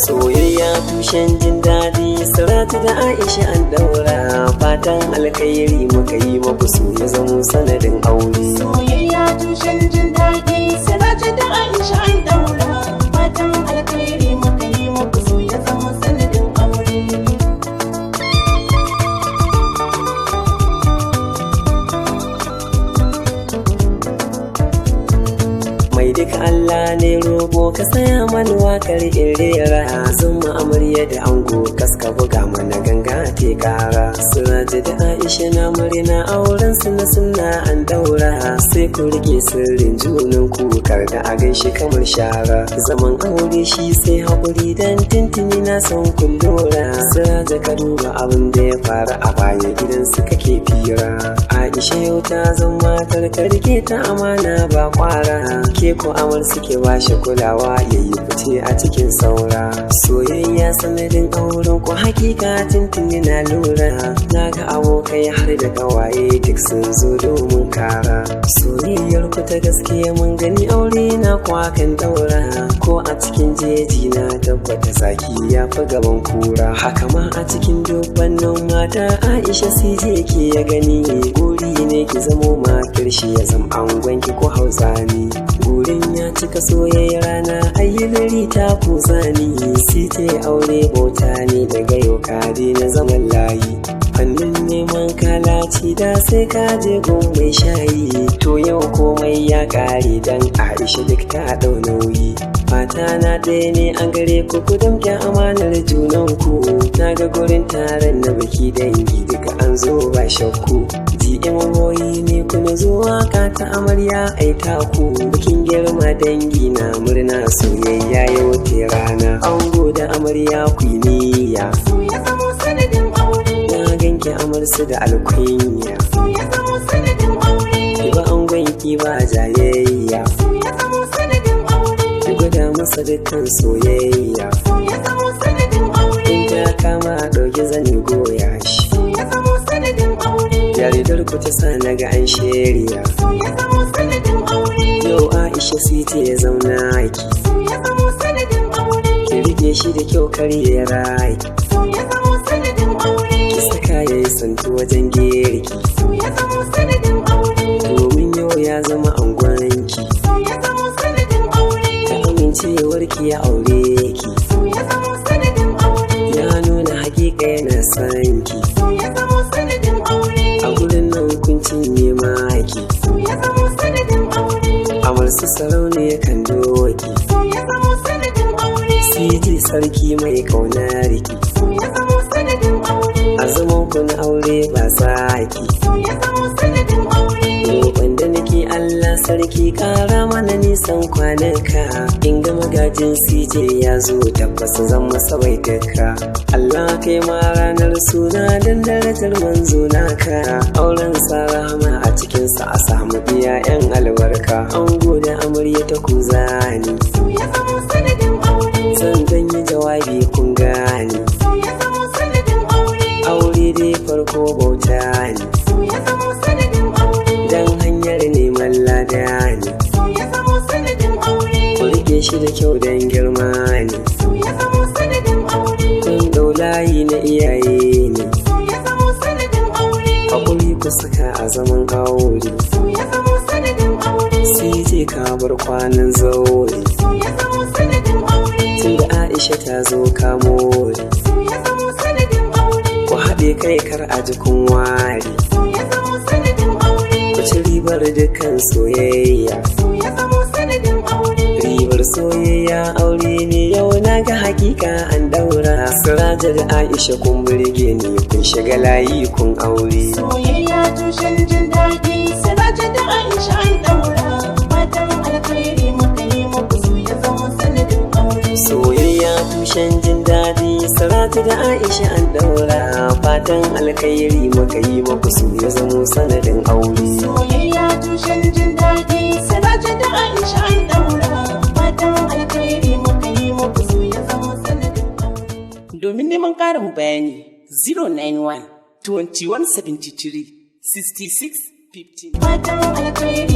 Soyayya tushen jin daɗi, Saratu da Aisha an daura. Fatan alkhairi muka yi muku, su ya zamo sanadin aure. Soyayya tushen jin daɗi, Saratu da Aisha an daura. Fatan alkhairi muka yi muku, su ya zamo sanadin aure. Mai duka Allah ne rogo, ka saya mana wakar irera. Zuma amarya da ango, kaska buga mana ganga te kara. Suraje da Aisha na murna, auren su na sunna an daura. Sai ku rike sirrin junan ku, kar da a gaishe kamar shara. Zaman aure shi sai haƙuri, dan tintini na son kun lura. Suraje ka duba abin da ya faru a baya, gidan su kake fira. Aisha yau ta zama matar ka, rike ta amana ba kwara. Ke ko amar suke washe kulawa, yayi fice a cikin saura. Soyayya sanadin auren ku, hakika tintini na lura. Na ga abokai har da kawaye, duk sun zo domin kara. Soyayyar ku ta gaskiya mun gani, aure na kwakan daura. Ko a cikin jeji na tabbata zaki ya fi gaban kura. Haka ma a cikin dubbannin mata, Aisha CJ ke ya gani. Guri ne ki zamo matar shi, ya zama angon ki ko hausa ne. Gurin ya cika soyayya rana, ayyulari ta kusa ni. Site aure bauta ne, daga yau ka na zaman layi. Fannin neman kalaci da sai ka je gun mai shayi. To yau komai ya kare, dan Aisha duk ta dau nauyi. Fata na ɗaya ne an gare ku, ku damke amanar junan ku. Na ga gurin taron na biki dangi, duka an zo ba shakku. GMOyi ne kuna zuwa ka ta amarya ai taku. Bikin girma dangi na murna, soyayya yau te rana. Ango da amarya ku yi niyya, Su ya zamo sanadin aure. na ganke amarsu da alkunya. Su ya zamo sanadin aure. Ki ba angon ki ba jayayya, Su ya zamo sanadin aure. ki gwada masa dukkan soyayya. Su ya zamo sanadin aure. In ta kama ɗauki zani goya shi, Su ya zamo sanadin aure. jaridar ku ta sa na ga an sheriya. Su ya zamo sanadin aure. Yau Aisha Siti ya zauna ki, Su ya zamo sanadin aure. ki rike shi da kyau kar ya raki. Su ya zamo sanadin aure. Ki saka ya yi santu wajen girki, Su ya zamo sanadin aure. domin yau ya zama angonki. Su ya zamo sanadin aure. Ta amincewar ki ya aure ki, Su ya zamo sanadin aure. ya nuna hakika yana son ki. Su ya zamo sanadin aure. A gurin nan kun cinye maki, Su ya zamo sanadin aure. amarsu sarauniya kan doki. Su ya zamo sanadin aure. CJ sarki mai kaunar ki, Su ya zamo sanadin aure. a zaman ku na aure ba saki. Su ya zamo sanadin aure. Roƙon da nake Allah sarki, ƙara mana nisan kwanaka. In ga magajin CJ ya zo, tabbas zan masa baituka. Allah kai ma ranar suna, dan darajar manzo naka. Auren sa rahama a cikinsa, a samu biya 'yan albarka. Ango da amarya ta ku zani, Su ya zamo sanadin aure. zan dan yi jawabi kun gani. Su ya zamo sanadin aure. Aure dai farko bauta ne, Su ya zamo sanadin aure. dan hanyar neman lada ne. Su ya zamo sanadin aure. Ku rike shi da kyau dan girma ne, Su ya zamo sanadin aure. kun ɗau layi na iyaye ne. Su ya zamo sanadin aure. Hakuri ku saka a zaman aure, Su ya zamo sanadin aure. CJ ka bar kwanan zaure. Su ya zamo sanadin aure. Tunda Aisha ta zo ka more, Su ya zamo sanadin aure. ku haɗe kai kar a ji kun ware. Su ya zamo sanadin aure. Ku ci ribar dukkan soyayya, Su ya zamo sanadin aure. ribar soyayya aure ne, yau na ga hakika an daura. Siraja da Aisha kun burge ni, kun shiga layi kun aure. Soyayya tushen jin daɗi, Siraja da Aisha an daura. Fatan alkhairi muka yi muku, su ya zamo sanadin aure. Soyayya tushen jin daɗi, Saratu da Aisha an daura. Fatan alkhairi muka yi muku, su ya zamo sanadin aure. Soyayya tushen jin daɗi, Siraja da Aisha an daura. Fatan alkhairi muka yi muku, su ya zamo sanadin aure. Domin neman ƙarin bayani 091 2173 66 15. Fatan alkhairi